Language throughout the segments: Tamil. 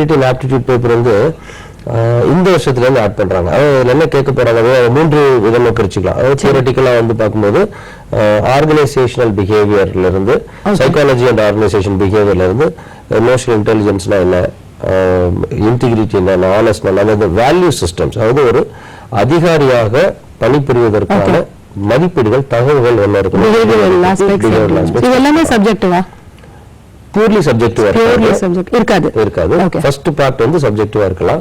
ஆப்டிடியூட் பேப்பர் வந்து இந்த வருஷத்துல இருந்து ஆட் பண்றாங்க. அது என்ன கேட்க போறாங்க, மூன்று விதமா பிரிச்சுக்கலாம். அதாவது தியரட்டிக்கலா வந்து பார்க்கும்போது ஆர்கனைசேஷனல் பிஹேவியர்ல இருந்து, சைக்காலஜி அண்ட் ஆர்கனைசேஷன் பிஹேவியர்ல இருந்து, எமோஷனல் இன்டெலிஜென்ஸ்னா என்ன, இன்டிகிரிட்டி என்ன, ஆனஸ்ட் என்ன, அதாவது வேல்யூ சிஸ்டம்ஸ், அதாவது ஒரு அதிகாரியாக பணிபுரிவதற்கான மதிப்பீடுகள், தகவல்கள் என்ன இருக்கு, purely subjective இருக்காது. ஃபர்ஸ்ட் பார்ட் வந்து சப்ஜெக்டிவா இருக்கலாம்.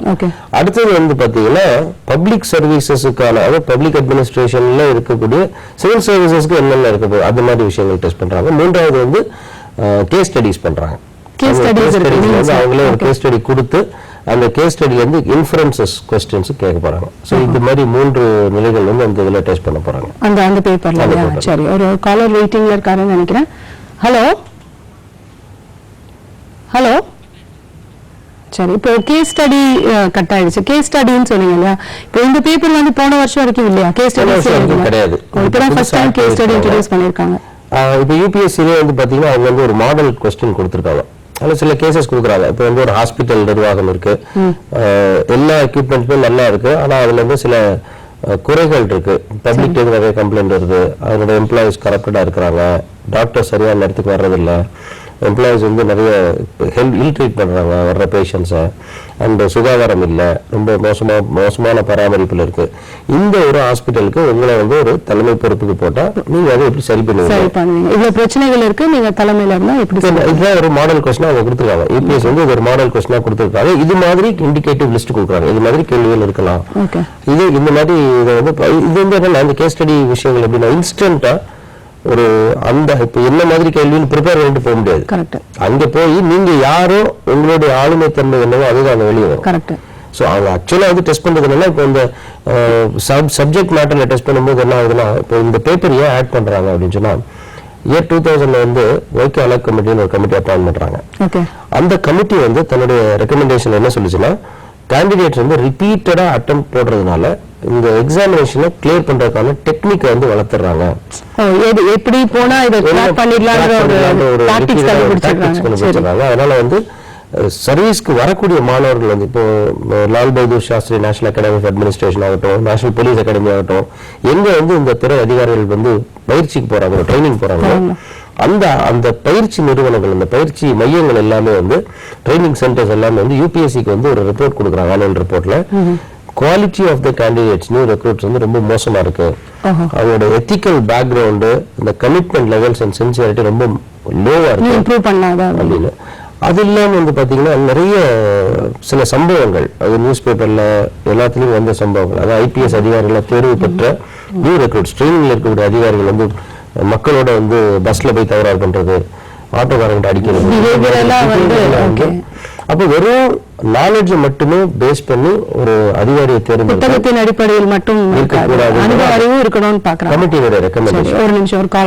அடுத்தது வந்து பாத்தீங்கன்னா பப்ளிக் சர்வீசஸ்க்கான, அதாவது பப்ளிக் அட்மினிஸ்ட்ரேஷன்ல இருக்கக்கூடிய சிவில் சர்வீசஸ்க்கு என்னென்ன இருக்க போகுது அது மாதிரி விஷயங்கள் டெஸ்ட் பண்றாங்க. மூன்றாவது வந்து கேஸ் ஸ்டடிஸ் பண்றாங்க. அவங்களே ஒரு கேஸ் ஸ்டடி கொடுத்து அந்த கேஸ் ஸ்டடில இருந்து இன்ஃபரன்சஸ் क्वेश्चंस கேட்க போறாங்க. சோ இந்த மாதிரி மூன்று நிலைகள் வந்து அந்த இதுல டெஸ்ட் பண்ண போறாங்க அந்த பேப்பர்ல. சரி, ஒரு காலர் வெயிட்டிங்ல இருக்காருன்னு நினைக்கிறேன். ஹலோ சரி, இப்போ கேஸ் ஸ்டடி கட் ஆயிடுச்சு. கேஸ் ஸ்டடின்னு சொன்னீங்க இல்லையா, இப்போ இந்த பேப்பர் வந்து போன வருஷம் வரைக்கும் இல்லையா கேஸ் ஸ்டடி கிடையாது. இப்பதான் first time case study introduce பண்ணிருக்காங்க. இப்போ யூபிஎஸ்சிலே வந்து பாத்தீங்கன்னா அவங்க வந்து ஒரு மாடல் क्वेश्चन கொடுத்திருக்காங்க. அதுல சில கேசஸ் கொடுக்குறாங்க. இப்போ வந்து ஒரு ஹாஸ்பிட்டல் நிர்வாகம் இருக்கு, எல்லா எக்யூப்மெண்ட்ஸுமே நல்லா இருக்கு, ஆனா அதுல இருந்து சில குறைகள் இருக்கு. பப்ளிக் நிறைய கம்ப்ளைண்ட் வருது, அதோட எம்ப்ளாயிஸ் கரப்டடா இருக்கிறாங்க, டாக்டர் சரியான நேரத்துக்கு வர்றதில்லை, எம்ப்ளாயிஸ் வந்து நிறைய இல் ட்ரீட் பண்றாங்க வர்ற பேஷண்ட்ஸை, அண்ட் சுகாதாரம் இல்லை, ரொம்ப மோசமான பராமரிப்பில் இருக்கு. இந்த ஒரு ஹாஸ்பிட்டலுக்கு உங்களை வந்து ஒரு தலைமை பொறுப்புக்கு போட்டா நீங்க அதை எப்படி சரி பண்ணுவீங்க? இவ்வளவு பிரச்சனைகள் இருக்கு, நீங்க தலைமையில இருந்தா எப்படி? இதுதான் ஒரு மாடல் கொஸ்டினா அவங்க கொடுத்துருக்காங்க. யூபிஎஸ் வந்து ஒரு மாடல் கொஸ்டினா கொடுத்துருக்காங்க. இது மாதிரி இண்டிகேட்டிவ் லிஸ்ட் கொடுக்குறாங்க, இது மாதிரி கேள்விகள் இருக்கலாம். இது இந்த மாதிரி இதை வந்து இது வந்து அந்த கேஸ் ஸ்டடி விஷயங்கள் எப்படின்னா இன்ஸ்டன்டா ஒரு அந்த இப்ப என்ன மாதிரி கேள்வின்னு ப்ரிப்பேர் பண்ணிட்டு போக முடியாது. அங்க போய் நீங்க யாரோ உங்களுடைய ஆளுமை தன்மை என்னவோ அதுதான் அங்க வெளியே வரும். சோ அவங்க ஆக்சுவலா வந்து டெஸ்ட் பண்றதுனால இப்போ இந்த சப்ஜெக்ட் மேட்டர்ல டெஸ்ட் பண்ணும்போது என்ன ஆகுதுன்னா, இப்போ இந்த பேப்பர் ஏன் ஆட் பண்றாங்க அப்படின்னு சொன்னா, இயர் 2000 வந்து ஒய்கே அலக் கமிட்டின்னு ஒரு கமிட்டி அப்பாயின்ட் பண்றாங்க. அந்த கமிட்டி வந்து தன்னுடைய ரெக்கமெண்டேஷன் என்ன சொல்லுச்சுன்னா, கேண்டிடேட்ஸ் வந்து ரிப்பீட்டடா அட்டெம்ப்ட் போடுறதுனால இந்த எக்ஸாமினேஷனை கிளியர் பண்றதுக்கான டெக்னிக்கை வந்து வளர்த்துறாங்க. எப்படி போனா இதை கிளியர் பண்ணிடலாம்ன்ற ஒரு டாக்டிக்ஸ் கண்டுபிடிச்சிருக்காங்க. அதனால வந்து சர்வீஸ்க்கு வரக்கூடிய மாணவர்கள் வந்து இப்போ Lal Bahadur Shastri National Academy of Administration ஆகட்டும், நேஷனல் போலீஸ் அகாடமி ஆகட்டும், எங்க வந்து இந்த துறை அதிகாரிகள் வந்து பயிற்சிக்கு போறாங்க, ட்ரைனிங் போறாங்க, அந்த பயிற்சி நிறுவனங்கள், அந்த பயிற்சி மையங்கள் எல்லாமே வந்து ட்ரைனிங் சென்டர்ஸ் எல்லாமே வந்து யூபிஎஸ்சிக்கு வந்து ஒரு ரிப்போர்ட் கொடுக்குறாங்க. ஆனுவல் ரிப்போர்ட்ல quality of the candidates, new recruits வந்து ரொம்ப மோசமா இருக்கு, அவங்களோட எத்திக்கல் பேக்ரவுண்டு, இந்த கமிட்மெண்ட் லெவல்ஸ் அண்ட் சின்சியாரிட்டி ரொம்ப லோவா இருக்கு அப்படின்னு. அது இல்லாம வந்து பாத்தீங்கன்னா நிறைய சில சம்பவங்கள், அது நியூஸ் பேப்பர்ல எல்லாத்துலயும் வந்த சம்பவங்கள், அதாவது ஐபிஎஸ் அதிகாரிகள் தேர்வு பெற்ற நியூ ரெக்ரூட்ஸ், ட்ரெயினிங்ல இருக்கக்கூடிய அதிகாரிகள் வந்து மக்களோட வந்து பஸ்ல போய் தகராறு பண்றது, ஆட்டோக்காரங்கிட்ட அடிக்கிறது. அப்ப வெறும் நாலேஜ் மட்டுமே பேஸ் பண்ணி ஒரு அதிகாரியை தேர்ந்தெடுத்து அடிப்படையில் மட்டும் இருக்கக்கூடாது, அனுபவ அறிவும் இருக்கணும்னு பாக்குறாங்க கமிட்டியோட ரெக்கமெண்டேஷன். ஒரு நிமிஷம், ஒரு